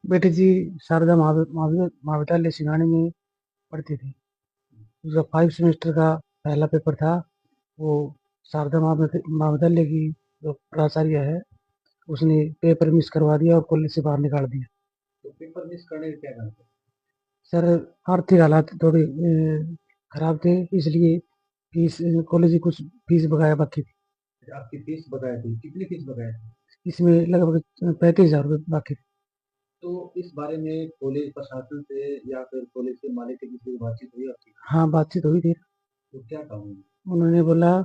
बेटी जी शारदा महाविद्यालय सिंगानी में पढ़ती थी। उसका 5 सेमेस्टर का पहला पेपर था। वो शारदा महाविद्यालय की जो प्राचार्य है, उसने पेपर मिस करवा दिया और कॉलेज से बाहर निकाल दिया। तो पेपर मिस करने का क्या कारण था? सर, आर्थिक हालात थोड़े खराब थे, इसलिए फीस कॉलेज की कुछ फीस बकाया बाकी थी। अच्छा, आपकी फीस बकाया थी, कितनी फीस बकाया थी? इसमें लगभग 35,000 रुपये बाकी थे। तो इस बारे में कॉलेज प्रशासन से या फिर कॉलेज के मालिक से किसी से बातचीत हुई आपकी? हाँ, बातचीत हुई थी। तो क्या कहा उन्होंने? उन्होंने बोला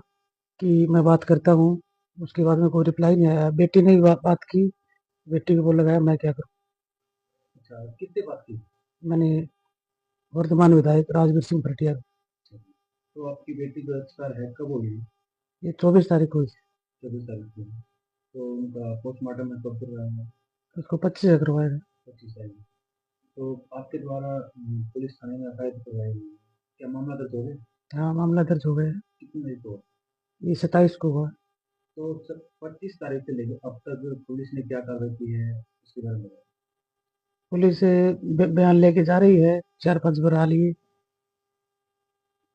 कि मैं बात करता हूँ। उसके बाद में कोई रिप्लाई नहीं आया। बेटी ने भी बात की। बेटी को बोला गया मैं क्या करूँ। अच्छा, किससे बात की? मैंने वर्तमान विधायक राजवीर सिंह भरटिया। अच्छा, तो आपकी बेटी जो एक्सपायर है कब हुई? ये 24 तारीख को हुई थी। 24 तारीख को। तो उनका पोस्टमार्टम में कब करवाएंगे? उसको 25 से करवाया था। 25 तारीख। तो आपके द्वारा पुलिस थाने में एफआईआर करवाई गई, क्या मामला दर्ज हो गया? हाँ, मामला दर्ज हो गया है। कितनी तारीख को? ये 27 को हुआ। तो सर 25 तारीख से लेकर अब तक पुलिस ने क्या कार्रवाई की है उसके बारे में बताएं। पुलिस बयान लेके जा रही है। 4-5 बार आ लिए।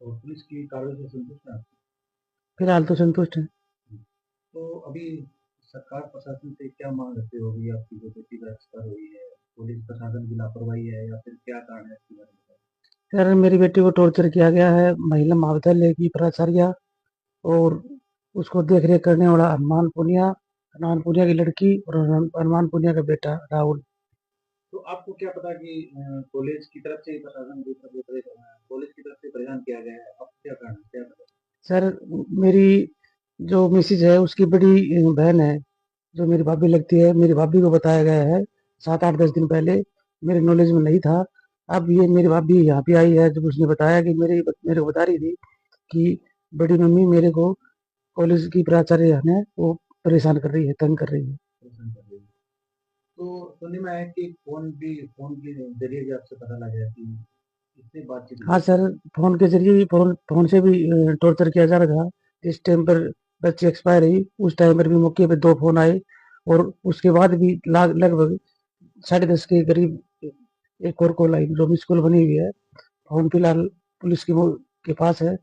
और पुलिस की कार्रवाई से संतुष्ट हैं आप? फिलहाल तो संतुष्ट है। तो अभी सरकार प्रशासन से क्या मांग रखते होगी आपकी जो बेटी का एक्सपायर हुई है? पुलिस प्रशासन की लापरवाही है या फिर क्या कारण है इसके बारे में बताएं। सर, मेरी बेटी को टॉर्चर किया गया है महिला महाविद्यालय की प्राचार्य और उसको देख रेख करने वाला हनुमान पुनिया की लड़की और हनुमान पुनिया का बेटा राहुल। तो आपको क्या पता कि कॉलेज की तरफ से ही प्रशासन की तरफ से कॉलेज की तरफ से परेशान किया गया है? अब क्या कारण है, क्या पता? सर, मेरी जो मिसिज है उसकी बड़ी बहन है, जो मेरी भाभी लगती है। मेरी भाभी को बताया गया है 7-8-10 दिन पहले। मेरे नॉलेज में नहीं था। अब ये मेरी भाभी यहाँ पे आई है, जब उसने बताया कि मेरे को बता रही थी कि बड़ी मम्मी मेरे को कॉलेज की प्राचार्य है वो परेशान कर रही है, तंग कर रही है। परेशान कर रही है। तो सुनने में आया कि फोन के जरिए भी आपसे पता लगा है कि इससे बातचीत हुई हाँ है। सर, फ़ोन के ज़रिए फ़ोन से भी टॉर्चर किया जा रहा था। जिस टाइम पर बच्ची एक्सपायर हुई, उस टाइम पर भी मौके पे 2 फ़ोन आए और उसके बाद भी लगभग 10:30 के करीब एक और कॉल आई, जो मिस्ड कॉल बनी हुई है। फ़ोन फिलहाल पुलिस के पास है।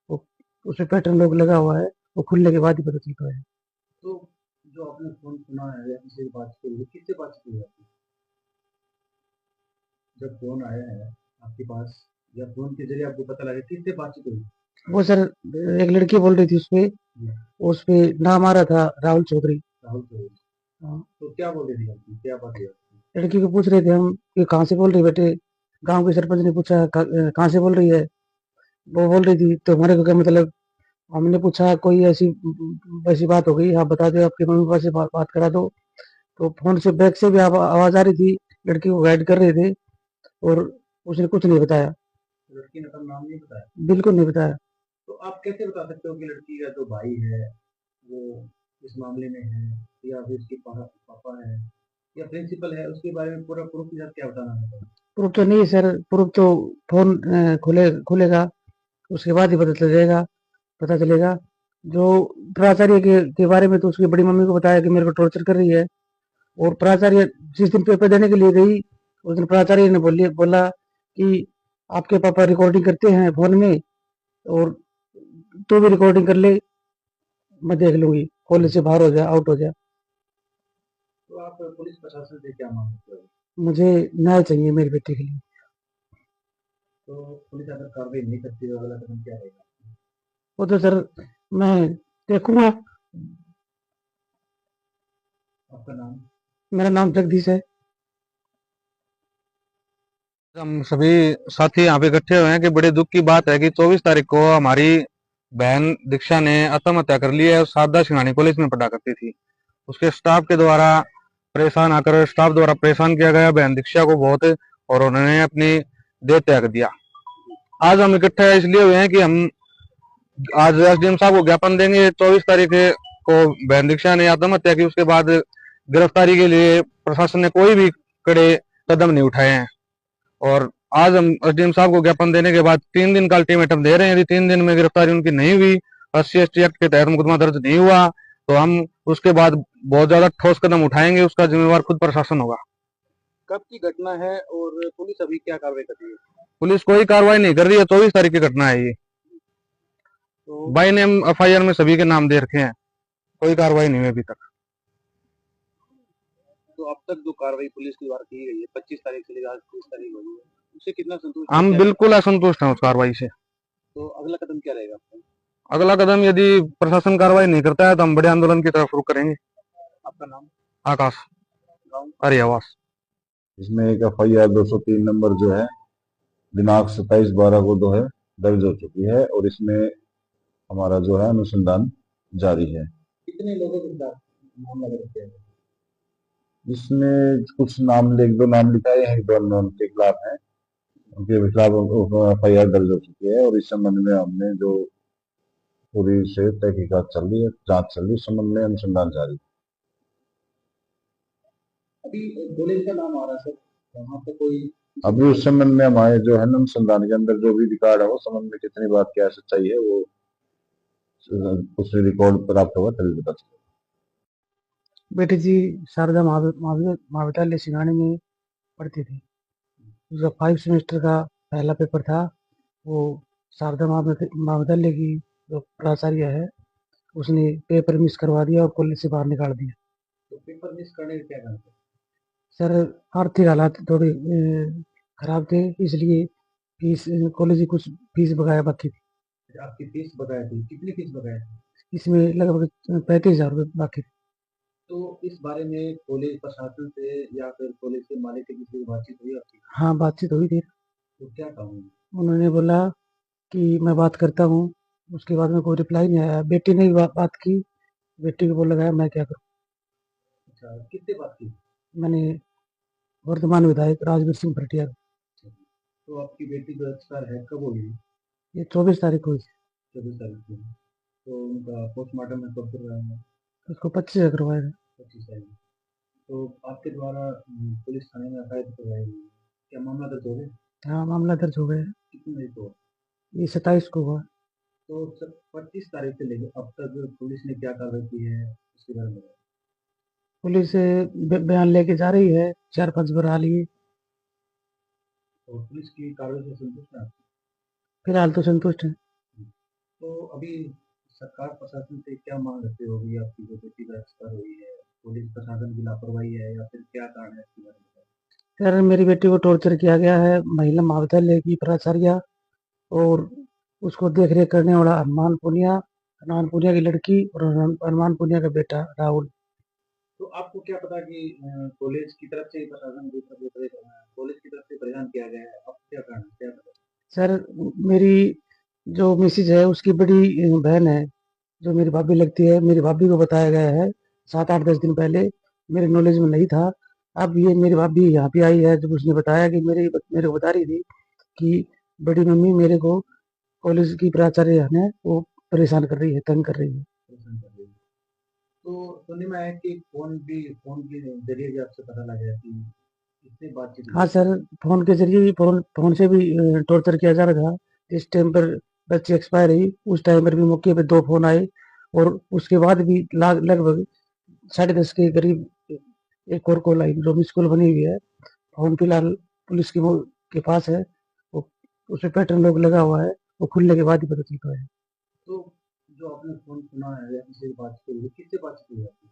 वो उसमें पैटर्न लॉक लगा हुआ है। वो खुलने के बाद ही पता चल पाया है। तो जो आपने फोन सुना है या किसी से बातचीत हुई है, किससे बातचीत हुई है आपकी? जब फोन आया है आपके पास या फोन के जरिए आपको पता लगा, किससे बातचीत हुई? वो सर, एक लड़की बोल रही थी जी, उसपे नाम आ रहा था राहुल चौधरी। राहुल चौधरी। हाँ, तो क्या बोल रही थी आपकी, क्या बात हुई आपकी? लड़की को पूछ रहे थे हम कि कहाँ से बोल रही बेटे। गाँव के सरपंच ने पूछा कहाँ से बोल रही है? वो बोल रही थी तुम्हारे को क्या मतलब? हमने पूछा कोई ऐसी वैसी बात हो गई, आप बता दो, आपके मम्मी पापा से बात करा दो। तो फोन से बैक से भी आवाज आ रही थी। लड़की को गाइड कर रहे थे और उसने कुछ नहीं बताया। लड़की ने अपना नाम नहीं बताया? बिल्कुल नहीं बताया। तो आप कैसे बता सकते हो कि लड़की का जो भाई है वो इस मामले में है, या फिर उसके पापा है या प्रिंसिपल है, उसके बारे में पूरा प्रूफ के साथ क्या बताना है? प्रूफ तो नहीं है सर। प्रूफ तो फोन खुलेगा, उसके बाद ही पता चलेगा। जो प्राचार्य के बारे में तो उसकी बड़ी मम्मी को बताया कि मेरे को टॉर्चर कर रही है। और प्राचार्य जिस दिन पेपर देने के लिए गई, उस दिन प्राचार्य ने बोला कि आपके पापा रिकॉर्डिंग करते हैं फोन में, और तू भी रिकॉर्डिंग कर ले, मैं देख लूंगी, कॉलेज से बाहर हो जा, आउट हो जा। तो आप पुलिस प्रशासन से क्या मांग सकते हो? मुझे न्याय चाहिए मेरी बेटी के लिए। तो पुलिस अगर कार्रवाई नहीं करती तो अगला कदम क्या रहेगा? वो तो सर मैं देखूंगा। आपका नाम? मेरा नाम जगदीश है। हम सभी साथी यहाँ पे इकट्ठे हुए हैं कि बड़े दुख की बात है कि 24 तारीख को हमारी बहन दीक्षा ने आत्महत्या कर ली है। सारदा सिंघानी कॉलेज में पढ़ा करती थी। उसके स्टाफ के द्वारा स्टाफ द्वारा परेशान किया गया बहन दीक्षा को बहुत, और उन्होंने अपनी देह त्याग दिया। आज हम इकट्ठे इसलिए हुए हैं कि हम आज एसडीएम साहब को ज्ञापन देंगे। 24 तारीख को बहन दीक्षा ने आत्महत्या की, उसके बाद गिरफ्तारी के लिए प्रशासन ने कोई भी कड़े कदम नहीं उठाए हैं। और आज हम एसडीएम साहब को ज्ञापन देने के बाद 3 दिन का अल्टीमेटम दे रहे हैं। यदि 3 दिन में गिरफ्तारी उनकी नहीं हुई, SC/ST एक्ट के तहत मुकदमा दर्ज नहीं हुआ, तो हम उसके बाद बहुत ज्यादा ठोस कदम उठाएंगे। उसका जिम्मेवार खुद प्रशासन होगा। कब की घटना है और पुलिस अभी क्या कार्रवाई कर रही है? पुलिस कोई कार्रवाई नहीं कर रही है। 24 तारीख की घटना है ये। तो बाई नेम FIR में सभी के नाम दे रखे हैं, कोई कार्रवाई नहीं हुई अभी तक। तो अब तक जो कार्रवाई पुलिस की द्वारा की गई है 25 तारीख से लेकर आज 30 तारीख हो गई है, उससे कितना संतुष्ट है? हम क्या बिल्कुल असंतुष्ट हैं उस कार्रवाई से। तो अगला कदम क्या रहेगा आपका? अगला कदम यदि प्रशासन कार्रवाई नहीं करता है तो हम बड़े आंदोलन की तरफ रुख करेंगे। आपका नाम, आकाश गाँव? अरियावास। इसमें एक FIR 203 नंबर जो है दिनांक 27/12 को जो है दर्ज हो चुकी है और इसमें हमारा जो है अनुसंधान जारी है। कितने लोगों के खिलाफ मामला दर्ज है? इसमें कुछ नाम एक दो नाम लिखाए हैं, 1-2 के खिलाफ है, उनके खिलाफ FIR दर्ज हो चुकी है और इस संबंध में हमने जो पूरी से तहकीकात चल रही है, जांच चल रही है, इस संबंध में अनुसंधान जारी है। अभी कॉलेज का नाम आ रहा है सर, वहाँ पे कोई अभी उस संबंध में हमारे जो है ना अनुसंधान के अंदर जो भी रिकॉर्ड है वो संबंध में कितनी बात क्या सच्चाई है वो उस रिकॉर्ड प्राप्त होगा तभी पता चलेगा। बेटी जी शारदा महाविद्यालय सिंगानी में पढ़ती थी। उसका 5 सेमेस्टर का पहला पेपर था। वो शारदा महाविद्यालय की जो प्राचार्य है उसने पेपर मिस करवा दिया और कॉलेज से बाहर निकाल दिया। तो पेपर मिस करने का क्या कारण है? सर आर्थिक हालात थोड़े खराब थे, इसलिए फीस कॉलेज की कुछ फीस बकाया बाकी थी। आपकी फीस बकाया थी, कितनी फीस बकाया थी? इसमें लगभग 35,000 रुपये बाकी थे। तो इस बारे में कॉलेज प्रशासन से या फिर कॉलेज के मालिक से किसी से बातचीत हुई आपकी? हाँ, बातचीत हुई थी। तो क्या कहा उन्होंने? उन्होंने बोला कि मैं बात करता हूँ। उसके बाद में कोई रिप्लाई नहीं आया। बेटी ने भी बात की, बेटी को बोल लगाया मैं क्या करूँ। अच्छा, कितने बात की? मैंने वर्तमान विधायक राजवीर सिंह भरटिया, तो आपकी बेटी जो एक्सपायर है कब हुई? ये 24 तारीख को हुई। 24 तारीख को। तो उनका पोस्टमार्टम में कब कर रहा है? उसको 25 करवाया था। 25 तारीख। तो आपके द्वारा पुलिस थाने में एफआईआर करवाई गई है। क्या मामला दर्ज हो गया? हाँ, मामला दर्ज हो गया है। कितनी तारीख को? ये 27 को हुआ। तो 25 तारीख से लेकर अब तक पुलिस ने क्या कार्रवाई की है उसके बारे में? पुलिस बयान लेके जा रही है, 4-5 बार आ लिए। और पुलिस की कार्रवाई से संतुष्ट है आप? फिलहाल तो संतुष्ट है। तो अभी सरकार प्रशासन से क्या मांग रखते हो? अभी आपकी जो बेटी का एक्सपायर हुई है, पुलिस प्रशासन की लापरवाही है या फिर क्या कारण है इसके बारे में? सर मेरी बेटी को टॉर्चर किया गया है। महिला महाविद्यालय की प्राचार्य और उसको देख रेख करने वाला हनुमान पुनिया की लड़की और हनुमान पुनिया का बेटा राहुल। तो आपको क्या पता कि कॉलेज की तरफ से प्रशासन की तरफ से कॉलेज की तरफ से परेशान किया गया है? अब क्या कारण है, क्या पता? सर मेरी जो मिसेज है उसकी बड़ी बहन है जो मेरी भाभी लगती है। मेरी भाभी को बताया गया है 7-8-10 दिन पहले, मेरे नॉलेज में नहीं था। अब ये मेरी भाभी यहाँ पे आई है जब उसने बताया कि मेरे को बता रही थी कि बड़ी मम्मी मेरे को कॉलेज की प्राचार्य है वो परेशान कर रही है, तंग कर रही है। परेशान कर रही है। तो सुनने में आया कि फोन के जरिए भी आपसे पता लगा कि कितनी बातचीत हुई? हाँ सर, फोन के जरिए भी फोन से भी टॉर्चर किया जा रहा था। जिस टाइम पर बच्ची एक्सपायर हुई उस टाइम पर भी मौके पे 2 फोन आए और उसके बाद भी लगभग 10:30 के करीब एक और कॉल आई जो मिस कॉल बनी हुई है। फोन फिलहाल पुलिस के पास है। वो उसमें पैटर्न लॉक लगा हुआ है, वो खुलने के बाद ही पता चल पाया। तो जो आपने फोन सुना है या किसी से बातचीत हुई, किससे बातचीत हुई आपकी?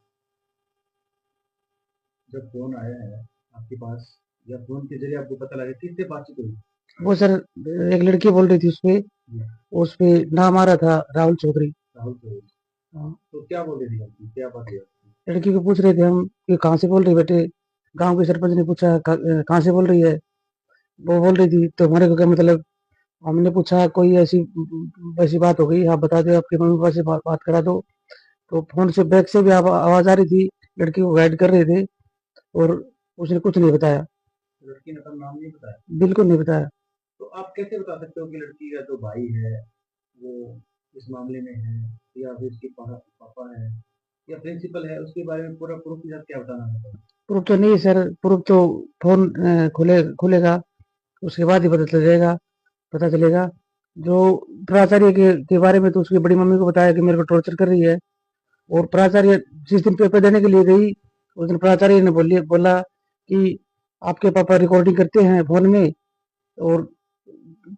जब फोन आया है आपके पास या फोन के जरिए आपको पता लगा, किससे बातचीत हुई? वो सर एक लड़की बोल रही थी उसपे नाम आ रहा था राहुल चौधरी। राहुल चौधरी। हाँ। तो क्या बोल रही थी आपकी, क्या बात है आपकी? लड़की को पूछ रहे थे हम कि कहाँ से बोल रही बेटे। गांव के सरपंच ने पूछा कहाँ से बोल रही है। वो बोल रही थी तो हमारे को क्या मतलब। हमने पूछा कोई ऐसी वैसी बात हो गई, हाँ बता दो आपके मम्मी पापा से बात करा दो। तो फोन से बैक से भी आवाज आ रही थी, लड़की को गाइड कर रहे थे और उसने कुछ नहीं बताया, लड़की ने अपना नाम नहीं बताया? बिल्कुल नहीं बताया। तो आप कैसे बता सकते हो कि लड़की का जो भाई है वो इस मामले में है या फिर उसके पापा है या प्रिंसिपल है? उसके बारे में पूरा प्रूफ के साथ क्या बताना है? प्रूफ तो नहीं है सर, प्रूफ तो फोन खुलेगा उसके बाद ही पता चलेगा। जो प्राचार्य के बारे में तो उसकी बड़ी मम्मी को बताया कि मेरे को टॉर्चर कर रही है। और प्राचार्य जिस दिन पेपर देने के लिए गई उस दिन प्राचार्य ने बोला कि आपके पापा रिकॉर्डिंग करते हैं फोन में, और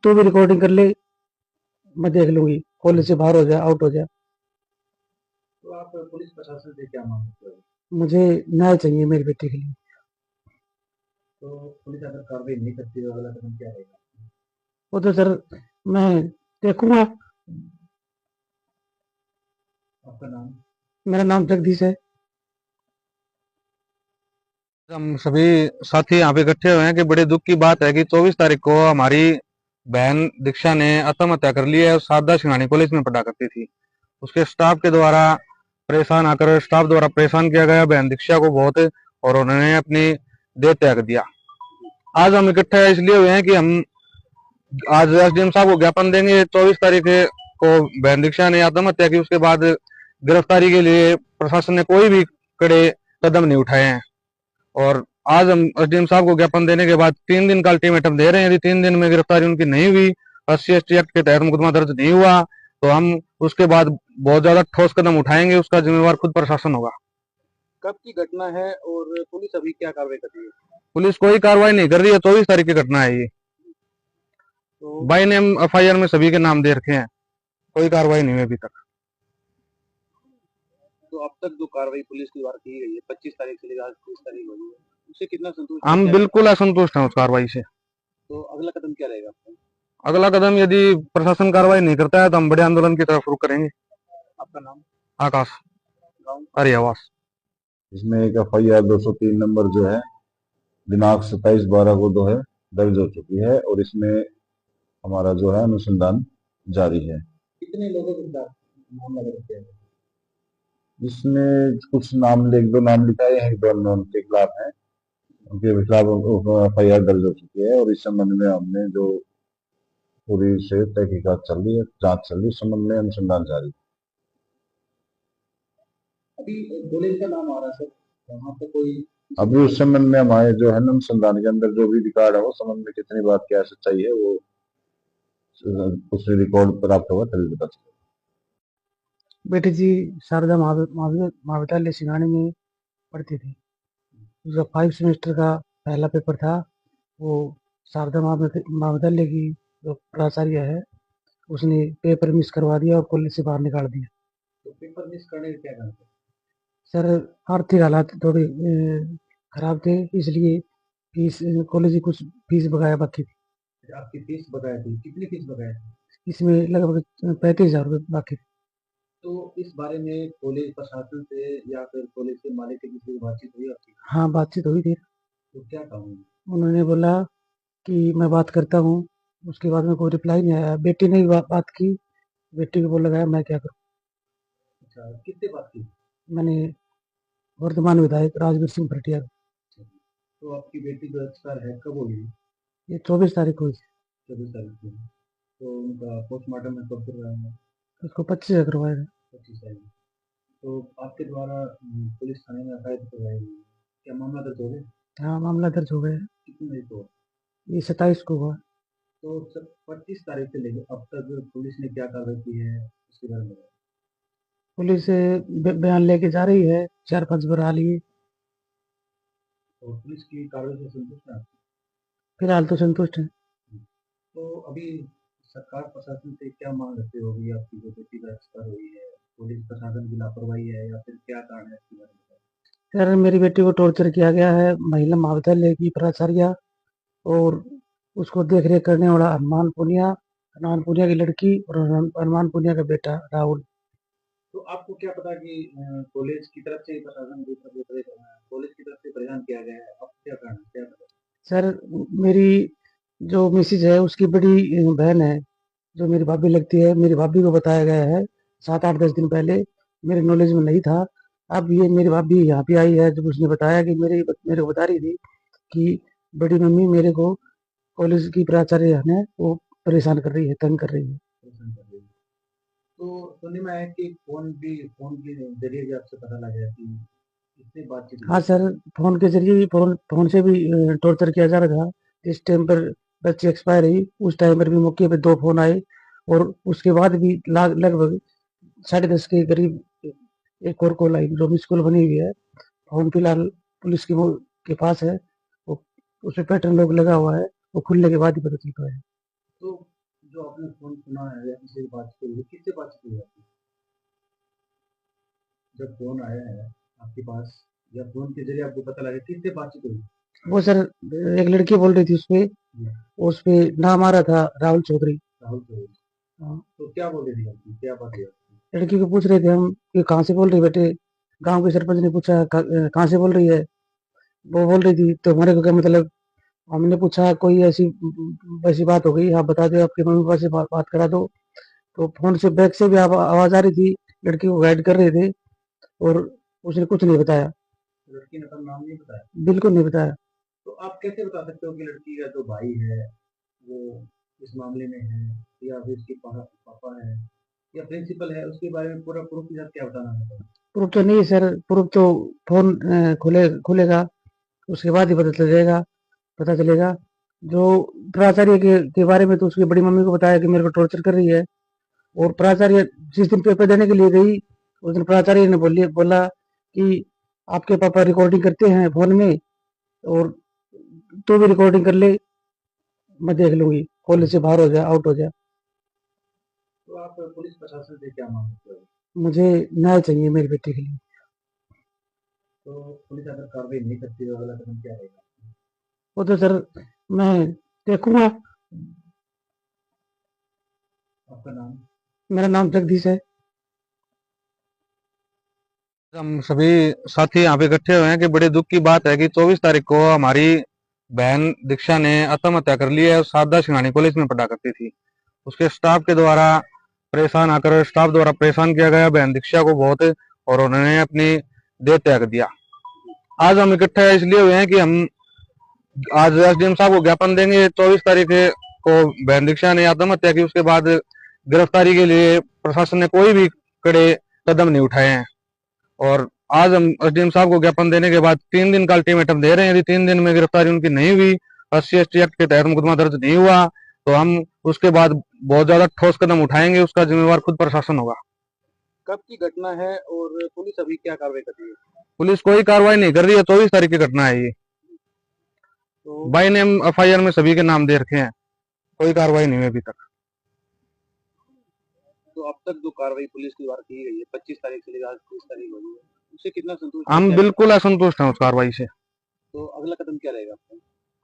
तू भी रिकॉर्डिंग कर ले, मैं देख लूंगी, कॉलेज से बाहर हो जा, आउट हो जा। तो आप पुलिस प्रशासन से क्या मांग रहे हो? मुझे न्याय चाहिए मेरी बेटी के लिए। तो पुलिस अगर कार्रवाई नहीं करती तो अगला कदम क्या रहेगा? वो तो सर मैं देखूंगा। आपका नाम? मेरा नाम जगदीश है। हम सभी साथी यहाँ पे इकट्ठे हुए हैं कि बड़े दुख की बात है कि 24 तारीख को हमारी बहन दीक्षा ने आत्महत्या कर ली है। और सारदा सिंघानी कॉलेज में पढ़ा करती थी। उसके स्टाफ के द्वारा स्टाफ द्वारा परेशान किया गया बहन दीक्षा को बहुत, और उन्होंने अपनी देह त्याग दिया। आज हम इकट्ठे इसलिए हुए हैं कि हम आज एसडीएम साहब को ज्ञापन देंगे। 24 तारीख को बहन दीक्षा ने आत्महत्या की, उसके बाद गिरफ्तारी के लिए प्रशासन ने कोई भी कड़े कदम नहीं उठाए हैं। और आज हम एसडीएम साहब को ज्ञापन देने के बाद 3 दिन का अल्टीमेटम दे रहे हैं। यदि 3 दिन में गिरफ्तारी उनकी नहीं हुई, SC/ST एक्ट के तहत मुकदमा दर्ज नहीं हुआ, तो हम उसके बाद बहुत ज्यादा ठोस कदम उठाएंगे। उसका जिम्मेवार खुद प्रशासन होगा। कब की घटना है और पुलिस अभी क्या कार्रवाई कर रही है? पुलिस कोई कार्रवाई नहीं कर रही है। 24 तारीख की घटना है ये। तो बाई नेम FIR में सभी के नाम दे रखे हैं, कोई कार्रवाई नहीं हुई अभी तक। तो अब तक जो कार्रवाई पुलिस की द्वारा की गई है 25 तारीख से लेकर आज 30 तारीख हो गई है, उससे कितना संतुष्ट हैं? हम क्या बिल्कुल असंतुष्ट हैं उस कार्रवाई से। तो अगला कदम क्या रहेगा आपका? अगला कदम यदि प्रशासन कार्रवाई नहीं करता है तो हम बड़े आंदोलन की तरफ रुख करेंगे। आपका नाम? आकाश, गाँव? अरे आवास। इसमें एक FIR 203 नंबर जो है दिनांक 27/12 को जो है दर्ज हो चुकी है, और इसमें हमारा जो है अनुसंधान जारी है। कितने लोगों के खिलाफ मामला दर्ज किया गया? इसमें कुछ नाम एक दो नाम लिखाए हैं, 2 अननोन के खिलाफ हैं, उनके खिलाफ FIR दर्ज हो चुकी है, और इस संबंध में हमने जो पूरी से तहकीकात चल रही है, जांच चल रही है, इस संबंध में अनुसंधान जारी है। अभी कॉलेज का नाम आ रहा है सर, वहाँ पे कोई अभी उस संबंध में हमारे जो है ना अनुसंधान के अंदर जो भी रिकॉर्ड है, वो संबंध में कितनी बात क्या सच्चाई है, वो उस रिकॉर्ड प्राप्त होगा तभी पता चलेगा। बेटी जी शारदा महाविद्यालय सिंघानी में पढ़ती थी। उसका 5 सेमेस्टर का पहला पेपर था। वो शारदा महाविद्यालय की जो प्राचार्य है, उसने पेपर मिस करवा दिया और कॉलेज से बाहर निकाल दिया। तो पेपर मिस करने का क्या कारण है? सर आर्थिक हालात थोड़े खराब थे, इसलिए फीस कॉलेज की कुछ फीस बकाया बाकी थी। आपकी फीस बकाया थी, कितनी फीस बकाया थी? इसमें लगभग 35,000 रुपये बाकी थे। तो इस बारे में कॉलेज प्रशासन से या फिर कॉलेज के मालिक से किसी से बातचीत हुई आपकी? हाँ, बातचीत हुई थी। तो क्या कहा उन्होंने? उन्होंने बोला कि मैं बात करता हूँ। उसके बाद में कोई रिप्लाई नहीं आया। बेटी ने भी बात की, बेटी को बोल लगाया मैं क्या करूँ। अच्छा, कितने बात की? मैंने वर्तमान विधायक राजवीर सिंह भरटिया, तो आपकी बेटी जो एक्सपायर है कब हुई? ये 24 तारीख को हुई। 24 तारीख को। तो उनका पोस्टमार्टम में कब करवाएंगे? उसको 25 करवाया था। 25 तारीख। तो आपके द्वारा पुलिस थाने में FIR करवाई गई, क्या मामला दर्ज हो गया? हाँ, मामला दर्ज हो गया है। कितनी तारीख को? ये 27 को हुआ। तो सर 25 तारीख से लेकर अब तक पुलिस ने क्या कार्रवाई की है उसके बारे में बताएं। पुलिस बयान लेके जा रही है, 4-5 बरा लिए। और पुलिस की कार्रवाई से संतुष्ट हैं आप? फिलहाल तो संतुष्ट है। तो अभी सरकार प्रशासन से क्या मांग रखते हो? अभी आपकी जो बेटी का एक्सपायर हुई है, पुलिस प्रशासन की लापरवाही है या फिर क्या कारण है इसके बारे में बताएं। सर मेरी बेटी को टॉर्चर किया गया है महिला महाविद्यालय की प्राचार्य, और उसको देख रेख करने वाला हनुमान पुनिया की लड़की और हनुमान पुनिया का बेटा राहुल। तो आपको क्या पता कि कॉलेज की तरफ से ही प्रशासन कॉलेज की तरफ से परेशान किया गया है? अब क्या कारण है, क्या पता? सर मेरी जो मिसेज है उसकी बड़ी बहन है, जो मेरी भाभी लगती है, मेरी भाभी को बताया गया है 7-8-10 दिन पहले। मेरे नॉलेज में नहीं था। अब ये मेरी भाभी यहाँ पे आई है, जब उसने बताया कि मेरे को बता रही थी कि बड़ी मम्मी मेरे को कॉलेज की प्राचार्य है वो परेशान कर रही है, तंग कर रही है। परेशान कर रही है। तो सुनने में आया कि फोन के जरिए भी आपसे पता लगा है कि इससे बातचीत हुई। हाँ सर, फोन के जरिए भी, फोन से भी टॉर्चर किया जा रहा था। जिस टाइम पर बच्ची एक्सपायर हुई उस टाइम पर भी मौके पे 2 फोन आए, और उसके बाद भी लगभग 10:30 के करीब एक और कॉल आई जो मिस कॉल बनी हुई है। फोन फिलहाल पुलिस के पास है, वो उसमें पैटर्न लॉक लगा हुआ है, वो खुलने के बाद ही पता चलता है। तो जो आपने फोन सुना है या किसी से बातचीत हुई, किससे बातचीत हुई आपकी? जब फोन आया है आपके पास या फोन के जरिए आपको पता लगा, किससे बातचीत हुई? वो सर एक लड़की बोल रही थी उसपे नाम आ रहा था राहुल चौधरी। राहुल चौधरी। हाँ, तो क्या बोल रही थी लड़की, क्या बात है आपकी? लड़की को पूछ रहे थे हम कि कहाँ से बोल रही बेटे। गांव के सरपंच ने पूछा कहाँ से बोल रही है, वो बोल रही थी तो हमारे को क्या मतलब। हमने पूछा कोई ऐसी वैसी बात हो गई, आप बता दो आपके मम्मी पापा से बात करा दो। तो फोन से बैक से भी आवाज आ रही थी, लड़की को गाइड कर रहे थे और उसने कुछ नहीं बताया, लड़की ने अपना नाम नहीं बताया? बिल्कुल नहीं बताया। तो आप कैसे बता सकते हो कि लड़की का जो भाई है वो इस मामले में है, या फिर उसके पापा है या प्रिंसिपल है, उसके बारे में पूरा प्रूफ के साथ क्या बताना है? प्रूफ तो नहीं है सर, प्रूफ तो फोन खुलेगा उसके बाद ही पता चलेगा। जो प्राचार्य के बारे में तो उसकी बड़ी मम्मी को बताया कि मेरे को टॉर्चर कर रही है। और प्राचार्य जिस दिन पेपर देने के लिए गई, उस दिन प्राचार्य ने बोला कि आपके पापा रिकॉर्डिंग करते हैं फोन में, और तू भी रिकॉर्डिंग कर ले, मैं देख लूंगी, कॉलेज से बाहर हो जा, आउट हो जा। तो आप पुलिस प्रशासन से क्या मांगते हो? मुझे न्याय चाहिए मेरी बेटी के लिए। तो पुलिस अगर कार्रवाई नहीं करती तो अगला कदम क्या रहेगा? वो तो सर मैं देखूंगा। आपका नाम? मेरा नाम जगदीश है। हम सभी साथी यहाँ पे इकट्ठे हुए हैं कि बड़े दुख की बात है कि 24 तारीख को हमारी बहन दीक्षा ने आत्महत्या कर ली है। सारदा सिंघानी कॉलेज में पढ़ा करती थी। उसके स्टाफ के द्वारा स्टाफ द्वारा परेशान किया गया बहन दीक्षा को बहुत, और उन्होंने अपनी देह त्याग दिया। आज हम इकट्ठे इसलिए हुए हैं कि हम आज एसडीएम साहब को ज्ञापन देंगे। 24 तारीख को बहन दीक्षा ने आत्महत्या की, उसके बाद गिरफ्तारी के लिए प्रशासन ने कोई भी कड़े कदम नहीं उठाए हैं। और आज हम एसडीएम साहब को ज्ञापन देने के बाद 3 दिन का अल्टीमेटम दे रहे हैं। यदि 3 दिन में गिरफ्तारी उनकी नहीं हुई, SC/ST एक्ट के तहत मुकदमा दर्ज नहीं हुआ, तो हम उसके बाद बहुत ज्यादा ठोस कदम उठाएंगे। उसका जिम्मेवार खुद प्रशासन होगा। कब की घटना है और पुलिस अभी क्या कार्रवाई कर रही है? पुलिस कोई कार्रवाई नहीं कर रही है। 24 तारीख की घटना है ये। तो बाई नेम FIR में सभी के नाम दे रखे हैं, कोई कार्रवाई नहीं हुई अभी तक। तो अब तक जो कार्रवाई पुलिस के द्वारा की गई है 25 तारीख से लेकर आज 30 तारीख हो गई है, उससे कितना संतुष्ट हम है? बिल्कुल असंतुष्ट हैं उस कार्रवाई से। तो अगला कदम क्या रहेगा आपका?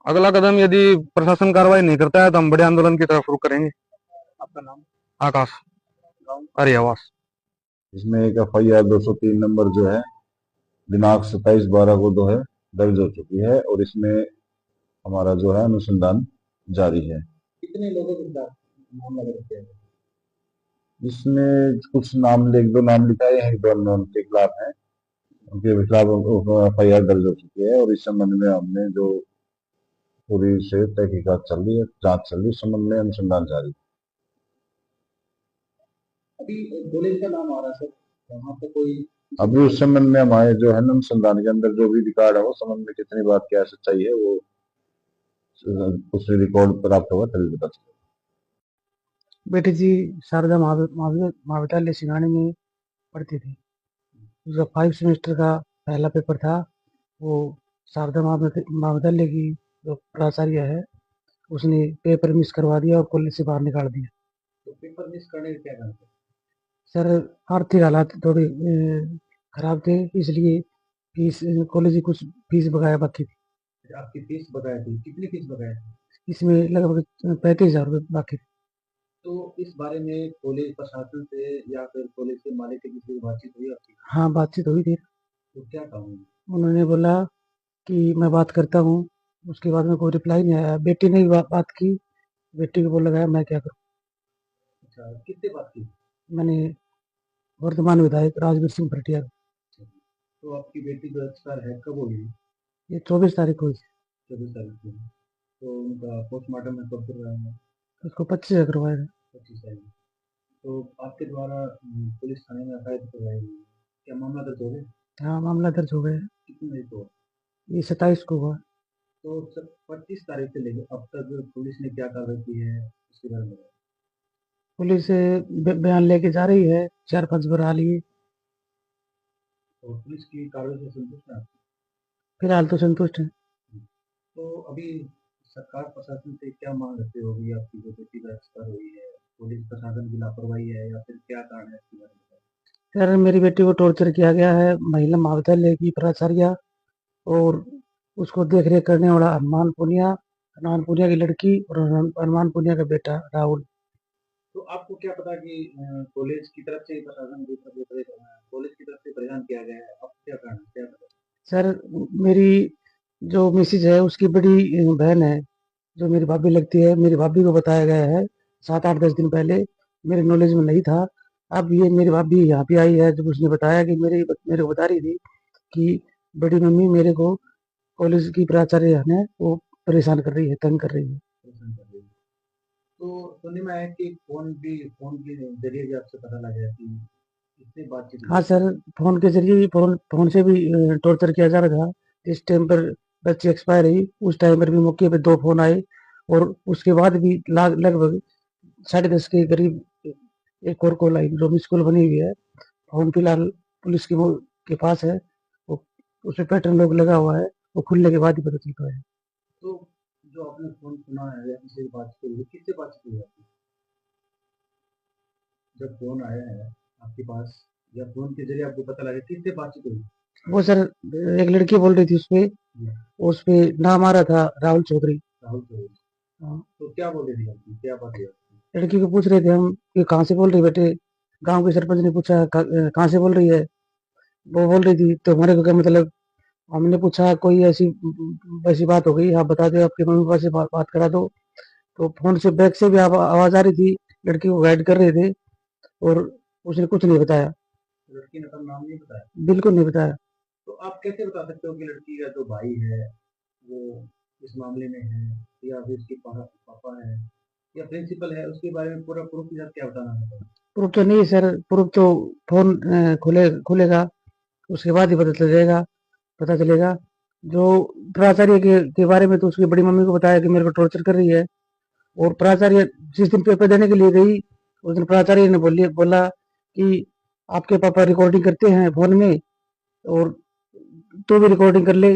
अगला कदम यदि प्रशासन कार्रवाई नहीं करता है तो हम बड़े आंदोलन की तरफ रुख करेंगे। आपका नाम? आकाश गाँव? अरे आवास। इसमें एक FIR 203 नंबर जो है दिनांक 27/12 को जो है दर्ज हो चुकी है, और इसमें हमारा जो है अनुसंधान जारी है। कितने लोगों के खिलाफ मामला दर्ज किया है? इसमें कुछ नाम एक दो नाम लिखाए हैं, 2 अननोन के खिलाफ हैं, उनके खिलाफ FIR दर्ज हो चुकी है, और इस संबंध में हमने जो पूरी से तहकीकात चल रही है, जांच चल रही है, इस संबंध में अनुसंधान जारी है। अभी कॉलेज का नाम आ रहा है सर, वहाँ पे कोई अभी उस संबंध में हमारे जो है ना अनुसंधान के अंदर जो भी रिकॉर्ड है वो संबंध में कितनी बात क्या सच्चाई है वो कुछ रिकॉर्ड प्राप्त होगा तभी पता चलेगा। बेटी जी शारदा महाविद्यालय सिंगानी में पढ़ती थी। उसका 5 सेमेस्टर का पहला पेपर था। वो शारदा महाविद्यालय की जो प्राचार्य है, उसने पेपर मिस करवा दिया और कॉलेज से बाहर निकाल दिया। तो पेपर मिस करने का क्या कारण है? सर आर्थिक हालात थोड़े खराब थे, इसलिए फीस कॉलेज की कुछ फीस बकाया बाकी थी। अच्छा, आपकी फीस बकाया थी, कितनी फीस बकाया थी? इसमें लगभग 35,000 रुपये बाकी थे। तो इस बारे में कॉलेज प्रशासन से या फिर कॉलेज के मालिक के किसी से बातचीत हुई आपकी? हाँ, बातचीत हुई थी। तो क्या कहूँगी? उन्होंने बोला कि मैं बात करता हूँ। उसके बाद में कोई रिप्लाई नहीं आया। बेटी ने भी बात की, बेटी को बोल लगाया मैं क्या करूँ। अच्छा, किससे बात की? मैंने वर्तमान विधायक राजवीर सिंह भरटिया। तो आपकी बेटी जो एक्सपायर है कब हुई? ये 24 तारीख को हुई। 24 तारीख को। तो उनका पोस्टमार्टम में कब करवाएंगे? उसको 25 से करवाया था। 25 तारीख। तो आपके द्वारा पुलिस थाने में एफआईआर करवाई गई, क्या मामला दर्ज हो गया? हाँ, मामला दर्ज हो गया है। कितनी तारीख को? ये 27 को हुआ। तो सर 25 तारीख से लेकर अब तक पुलिस ने क्या कार्रवाई की है उसके बारे में बताइए। पुलिस बयान लेके जा रही है, 4-5 बार आ लिए। और पुलिस की कार्रवाई से संतुष्ट है आप? फिलहाल तो संतुष्ट है। तो अभी सरकार प्रशासन से क्या मांग रखते हो अभी आपकी जो बेटी का एक्सपायर हुई है, पुलिस प्रशासन की लापरवाही है या फिर क्या कारण है इसके बारे में बताओ? सर मेरी बेटी को टॉर्चर किया गया है महिला महाविद्यालय की प्राचार्य और उसको देख रेख करने वाला हनुमान पुनिया की लड़की और हनुमान पुनिया का बेटा राहुल। तो आपको क्या पता कि कॉलेज की तरफ से ही प्रशासन की तरफ से कॉलेज की तरफ से परेशान किया गया है? आपको क्या कारण है? क्या पता? सर मेरी जो मिसेज है उसकी बड़ी बहन है जो मेरी भाभी लगती है, मेरी भाभी को बताया गया है 7-8-10 दिन पहले, मेरे नॉलेज में नहीं था। अब ये मेरी भाभी यहाँ पे आई है जब उसने बताया कि मेरे को बता रही थी कि बड़ी मम्मी मेरे को कॉलेज की प्राचार्य है वो परेशान कर रही है, तंग कर रही है। परेशान कर रही है। तो सुनने में आया कि फोन के जरिए भी आपसे पता लगा है कि इससे बातचीत हुई हाँ है। सर, फ़ोन के ज़रिए भी फ़ोन से भी टॉर्चर किया जा रहा था। जिस टाइम पर बच्ची एक्सपायर हुई, उस टाइम पर भी मौके पे 2 फ़ोन आए और उसके बाद भी लगभग 10:30 के करीब एक और कॉल आई जो मिस्ड कॉल बनी हुई है। फ़ोन फिलहाल पुलिस की वो के पास है। वो उसपे पैटर्न लॉक लगा हुआ है, वो खुलने के बाद ही पता चल पाया है। तो जो आपने फोन सुना है या किसी से बातचीत हुई है, किससे बातचीत हुई है आपकी? जब फोन आया है आपके पास या फोन के जरिए आपको पता लगा किससे बातचीत हुई? वो सर एक लड़की बोल रही थी जी, उसपे नाम आ रहा था राहुल चौधरी। राहुल चौधरी। हाँ, तो क्या बोल रही थी आपकी? क्या बात है आपकी? लड़की को पूछ रहे थे हम कि कहाँ से बोल रही बेटे? गाँव के सरपंच ने पूछा कहाँ से बोल रही है? वो बोल रही थी तो हमारे को क्या मतलब? हमने पूछा कोई ऐसी वैसी बात हो गई, आप बता दो आपके मम्मी पापा से बात करा दो। तो फोन से बैक से भी आवाज आ रही थी, लड़की को गाइड कर रहे थे और उसने कुछ नहीं बताया, लड़की ने अपना नाम नहीं बताया। बिल्कुल नहीं बताया। तो आप कैसे बता सकते हो कि लड़की का जो भाई है वो इस मामले में है या फिर उसके पापा है या प्रिंसिपल है, उसके बारे में पूरा प्रूफ के साथ क्या बताना है? प्रूफ तो नहीं सर, प्रूफ तो फोन खुलेगा उसके बाद ही पता चलेगा। जो प्राचार्य के बारे में तो उसकी बड़ी मम्मी को बताया कि मेरे को टॉर्चर कर रही है और प्राचार्य जिस दिन पेपर देने के लिए गई उस दिन प्राचार्य ने बोला कि आपके पापा रिकॉर्डिंग करते हैं फोन में और तू भी रिकॉर्डिंग कर ले,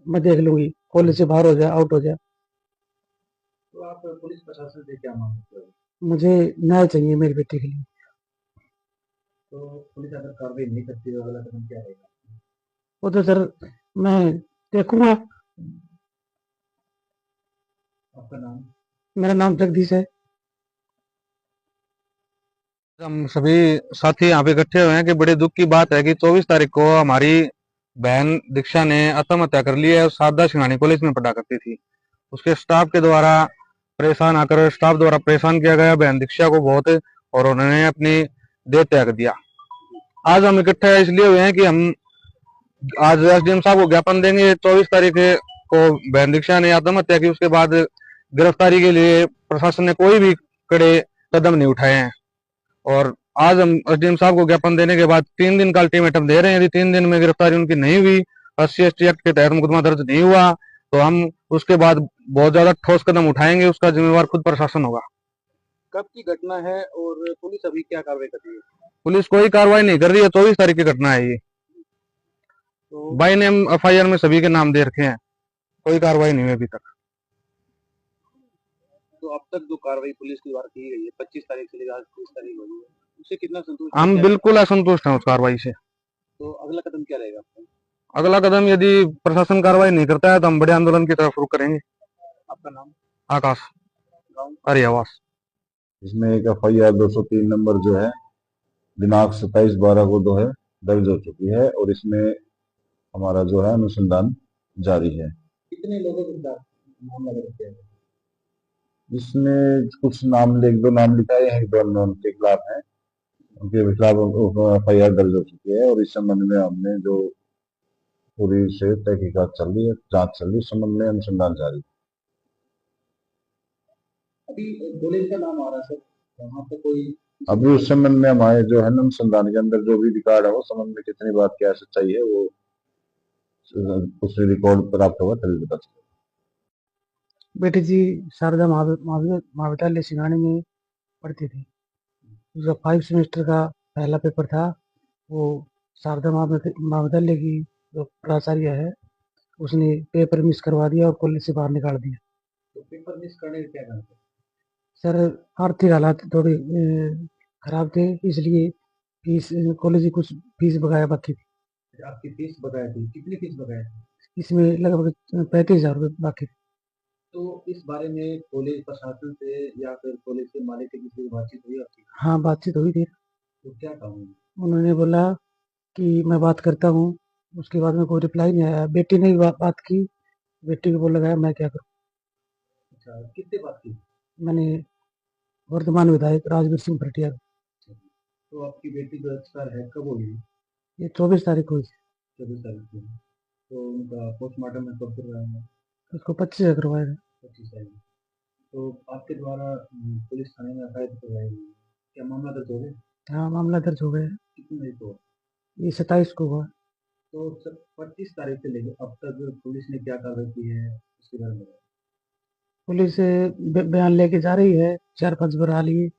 मैं देख लूंगी, कॉलेज से बाहर हो जा, आउट हो जा। तो आप पुलिस प्रशासन से क्या मांगते हो? मुझे न्याय चाहिए मेरी बेटी के लिए। तो पुलिस अगर कार्रवाई नहीं करती तो अगला कदम क्या रहेगा? वो तो सर मैं देखूंगा। आपका नाम? मेरा नाम जगदीश है। हम सभी साथी यहाँ पे इकट्ठे हुए हैं कि बड़े दुख की बात है कि 24 तारीख को हमारी बहन दीक्षा ने आत्महत्या कर ली है और सारदा सिंघानी कॉलेज में पढ़ा करती थी। उसके स्टाफ के द्वारा स्टाफ द्वारा परेशान किया गया बहन दीक्षा को बहुत, और उन्होंने अपनी देह त्याग दिया। आज हम इकट्ठे इसलिए हुए हैं कि हम आज एसडीएम साहब को ज्ञापन देंगे। 24 तारीख को बहन दीक्षा ने आत्महत्या की, उसके बाद गिरफ्तारी के लिए प्रशासन ने कोई भी कड़े कदम नहीं उठाए हैं। और आज हम एसडीएम साहब को ज्ञापन देने के बाद 3 दिन का अल्टीमेटम दे रहे हैं। यदि 3 दिन में गिरफ्तारी उनकी नहीं हुई, SC/ST एक्ट के तहत मुकदमा दर्ज नहीं हुआ, तो हम उसके बाद बहुत ज्यादा ठोस कदम उठाएंगे। उसका जिम्मेवार खुद प्रशासन होगा। कब की घटना है और पुलिस अभी क्या कार्रवाई कर रही है? पुलिस कोई कार्रवाई नहीं कर रही है। 24 तारीख की घटना है ये। तो बाई नेम FIR में सभी के नाम दे रखे हैं, कोई कार्रवाई नहीं हुई अभी तक। तो अब तक जो कार्रवाई पुलिस की द्वारा की गई है 25 तारीख से लेकर आज 30 तारीख हो गई है, उससे कितना संतुष्ट है? हम क्या बिल्कुल असंतुष्ट हैं उस कार्रवाई से। तो अगला कदम क्या रहेगा आपका? अगला कदम यदि प्रशासन कार्रवाई नहीं करता है तो हम बड़े आंदोलन की तरफ रुख करेंगे। आपका नाम? आकाश गाँव? अरे आवास। इसमें एक FIR 203 नंबर जो है दिनांक 27/12 को जो है दर्ज हो चुकी है और इसमें हमारा जो है अनुसंधान जारी है। कितने लोगों के खिलाफ मामला दर्ज किया गया? इसमें कुछ नाम एक दो नाम लिखाए हैं, 2 उनके खिलाफ हैं, उनके खिलाफ FIR दर्ज हो चुकी है और इस संबंध में हमने जो पूरी से तहकीकात चल रही है, जांच चल रही है, इस संबंध में अनुसंधान जारी है। अभी कॉलेज का नाम आ रहा है सर, वहाँ पे कोई अभी उस संबंध में हमारे जो है ना अनुसंधान के अंदर जो भी रिकॉर्ड है वो संबंध में कितनी बात क्या सच्चाई है वो उस रिकॉर्ड प्राप्त होगा तभी पता चलेगा। बेटी जी शारदा महाविद्यालय सिंघानी में पढ़ती थी। उसका 5 सेमेस्टर का पहला पेपर था। वो शारदा महाविद्यालय की जो प्राचार्य है उसने पेपर मिस करवा दिया और कॉलेज से बाहर निकाल दिया। तो पेपर मिस करने का क्या कारण था? सर आर्थिक हालात थोड़े खराब थे, इसलिए फीस कॉलेज की कुछ फीस बकाया बाकी थी। अच्छा, आपकी फीस बकाया थी, कितनी फीस बकाया थी? इसमें लगभग 35,000 रुपये बाकी थे। तो इस बारे में कॉलेज प्रशासन से या फिर कॉलेज के मालिक से किसी से बातचीत हुई आपकी? हाँ, बातचीत हुई थी। तो क्या कहा उन्होंने? उन्होंने बोला कि मैं बात करता हूँ। उसके बाद में कोई रिप्लाई नहीं आया। बेटी ने भी बात की, बेटी को बोल लगाया मैं क्या करूँ। अच्छा, किससे बात की? मैंने वर्तमान विधायक राजवीर सिंह भरटिया, तो आपकी बेटी जो एक्सपायर है कब हुई? ये 24 तारीख को हुई थी। 24 तारीख को। तो उनका पोस्टमार्टम में कब करवाया है? उसको 25 से करवाया था। 25 तारीख। तो आपके द्वारा पुलिस थाने में एफआईआर करवाई गई है। क्या मामला दर्ज हो गया? हाँ, मामला दर्ज हो गया है। कितनी तारीख को? ये 27 को हुआ। तो सर 25 तारीख से लेकर अब तक पुलिस ने क्या कार्रवाई की है उसके बारे में बताएं। पुलिस बयान लेके जा रही है, 4-5 बरा लिए।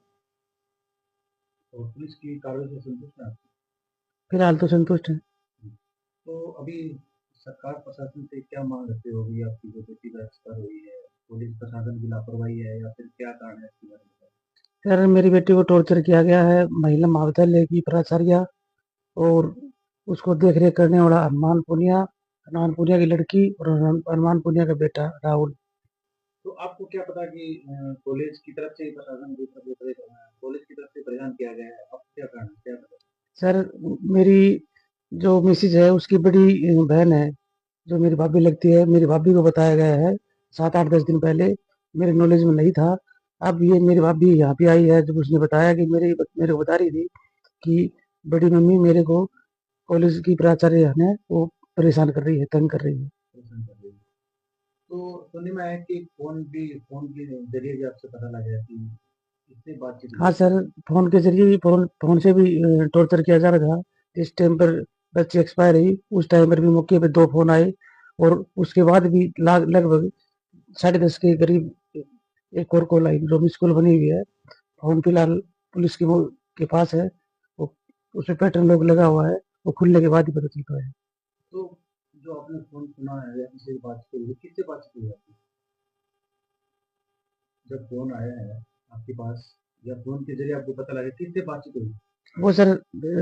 और पुलिस की कार्रवाई से संतुष्ट हैं आप? फिलहाल तो संतुष्ट है। तो अभी सरकार प्रशासन से क्या मांग रखते हो? अभी आपकी जो बेटी का एक्सपायर हुई है, पुलिस प्रशासन की लापरवाही है या फिर क्या कारण है इसके बारे में बताएं। सर मेरी बेटी को टॉर्चर किया गया है। महिला महाविद्यालय की प्राचार्य और उसको देख रेख करने वाला हनुमान पुनिया की लड़की और हनुमान पुनिया का बेटा राहुल। तो आपको क्या पता कि कॉलेज की तरफ से प्रशासन की तरफ से कॉलेज की तरफ से परेशान किया गया है? आपको क्या कारण है, क्या पता? सर मेरी जो मिसिज है उसकी बड़ी बहन है, जो मेरी भाभी लगती है, मेरी भाभी को बताया गया है 7-8-10 दिन पहले। मेरे नॉलेज में नहीं था। अब ये मेरी भाभी यहाँ पे आई है, जब उसने बताया कि मेरे को बता रही थी कि बड़ी मम्मी मेरे को कॉलेज की प्राचार्य है वो परेशान कर रही है, तंग कर रही है। परेशान कर रही है। तो सुनने में आया कि फोन के जरिए भी आपसे पता लगा है कि किससे बातचीत हुई हाँ आपकी? सर, फोन के जरिए भी फोन से भी टॉर्चर किया जा रहा था। जिस टाइम पर बच्ची एक्सपायर हुई उस टाइम पर भी मौके पे 2 फोन आए और उसके बाद भी लगभग 10:30 के करीब एक और कॉल आई जो मिस कॉल बनी हुई है। फोन फिलहाल पुलिस के पास है। वो उसमें पैटर्न लॉक लगा हुआ है। वो खुलने के बाद ही पता चल पाया है। तो जो आपने फोन सुना है या किसी से बातचीत हुई, किससे बातचीत हुई आपकी? जब फोन आया है आपके पास या फोन के जरिए आपको पता लगा, किससे बातचीत हुई? वो सर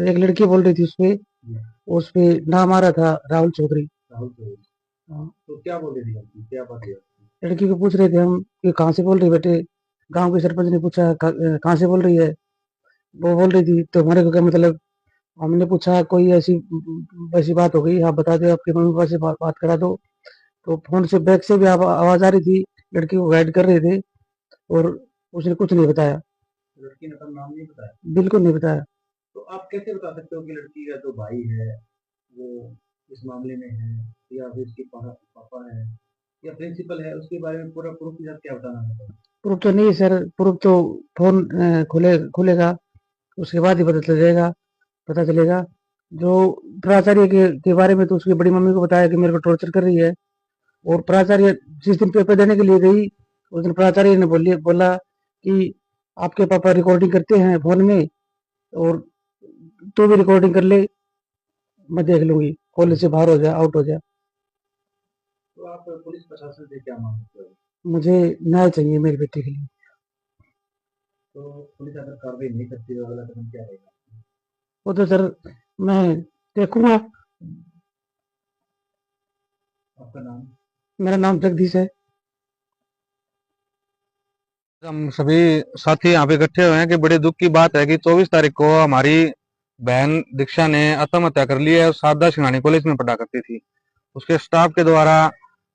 एक लड़की बोल रही थी उस पे नाम आ रहा था राहुल चौधरी। राहुल चौधरी। हाँ, तो क्या बोल रही थी आपकी, क्या बात हुई आपकी? लड़की को पूछ रहे थे हम कि कहाँ से बोल रही बेटे। गांव के सरपंच ने पूछा कहाँ से बोल रही है। वो बोल रही थी तो हमारे को क्या मतलब। हमने पूछा कोई ऐसी वैसी बात हो गई, आप बता दो, आपके मम्मी पापा से बात करा दो। तो फोन से बैक से भी आवाज आ रही थी। लड़की को गाइड कर रहे थे और उसने कुछ नहीं बताया, लड़की ने अपना नाम नहीं बताया? बिल्कुल नहीं बताया। तो आप कैसे बता सकते हो कि लड़की का जो भाई है वो इस मामले में है या फिर उसके पापा है या प्रिंसिपल है? उसके बारे में पूरा प्रूफ के साथ क्या बताना है? प्रूफ तो नहीं है सर। प्रूफ तो फोन खुलेगा उसके बाद ही पता चलेगा। जो प्राचार्य के बारे में तो उसकी बड़ी मम्मी को बताया कि मेरे को टॉर्चर कर रही है। और प्राचार्य जिस दिन पेपर देने के लिए गई उस दिन प्राचार्य ने बोला कि आपके पापा रिकॉर्डिंग करते हैं फोन में और तू भी रिकॉर्डिंग कर ले, मैं देख लूंगी, कॉलेज से बाहर हो जा, आउट हो जा। तो आप पुलिस प्रशासन से क्या मांग सकते हो? मुझे न्याय चाहिए मेरी बेटी के लिए। तो पुलिस अगर कार्रवाई नहीं करती तो अगला कदम क्या रहेगा? वो तो सर मैं देखूंगा। आपका नाम? मेरा नाम जगदीश है। हम सभी साथी यहाँ पे इकट्ठे हुए हैं कि बड़े दुख की बात है कि 24 तारीख को हमारी बहन दीक्षा ने आत्महत्या कर ली है। सारदा सिंघानी कॉलेज में पढ़ा करती थी। उसके स्टाफ के द्वारा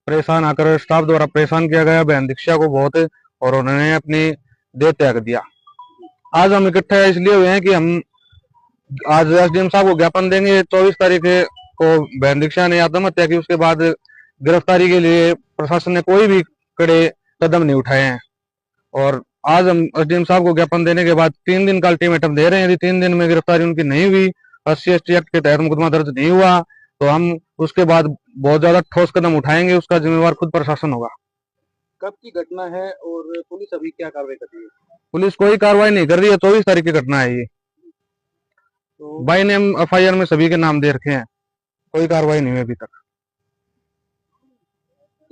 स्टाफ द्वारा परेशान किया गया बहन दीक्षा को बहुत, और उन्होंने अपनी देह त्याग दिया। आज हम इकट्ठे इसलिए हुए हैं कि हम आज एसडीएम साहब को ज्ञापन देंगे। 24 तारीख को बहन दीक्षा ने आत्महत्या की, उसके बाद गिरफ्तारी के लिए प्रशासन ने कोई भी कड़े कदम नहीं उठाए हैं। और आज हम एसडीएम साहब को ज्ञापन देने के बाद 3 दिन का अल्टीमेटम दे रहे हैं। यदि 3 दिन में गिरफ्तारी उनकी नहीं हुई, SC/ST एक्ट के तहत मुकदमा दर्ज नहीं हुआ, तो हम उसके बाद बहुत ज्यादा ठोस कदम उठाएंगे। उसका जिम्मेवार खुद प्रशासन होगा। कब की घटना है और पुलिस अभी क्या कार्रवाई कर रही है? पुलिस कोई कार्रवाई नहीं कर रही है। 24 तारीख की घटना है ये। तो बाई नेम FIR में सभी के नाम दे रखे हैं, कोई कार्रवाई नहीं हुई अभी तक।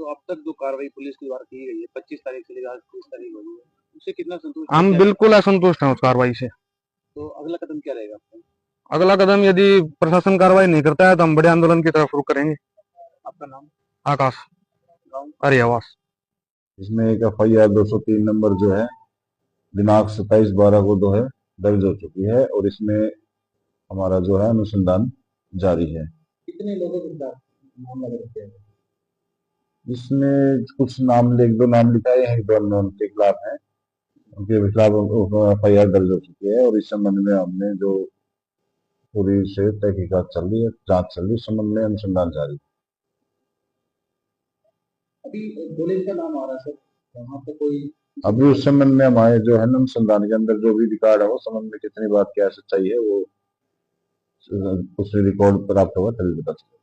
तो अब तक जो कार्रवाई पुलिस के द्वारा की गई है 25 तारीख से लेकर आज 30 तारीख हो गई है, उससे कितना संतुष्ट हम हैं? बिल्कुल असंतुष्ट हैं उस कार्रवाई से। तो अगला कदम क्या रहेगा आपका? अगला कदम यदि प्रशासन कार्रवाई नहीं करता है तो हम बड़े आंदोलन की तरफ रुख करेंगे। आपका नाम, आकाश, गाँव? अरियावास। इसमें एक FIR 203 नंबर जो है दिनांक 27/12 को जो है दर्ज हो चुकी है और इसमें हमारा जो है अनुसंधान जारी है। कितने लोगों के खिलाफ मामला दर्ज किया गया? इसमें कुछ नाम एक दो नाम लिखाए हैं, 2 अननोन के खिलाफ हैं, उनके खिलाफ FIR दर्ज हो चुकी है और इस संबंध में हमने जो पूरी से तहकीकात चल रही है, जांच चल रही है, इस संबंध में अनुसंधान जारी है। अभी पुलिस का नाम आ रहा है सर, वहाँ पे कोई अभी उस संबंध में हमारे जो है अनुसंधान के अंदर जो भी रिकॉर्ड है वो संबंध में कितनी बात क्या सच्चाई है वो उस रिकॉर्ड प्राप्त होगा तभी पता चलेगा।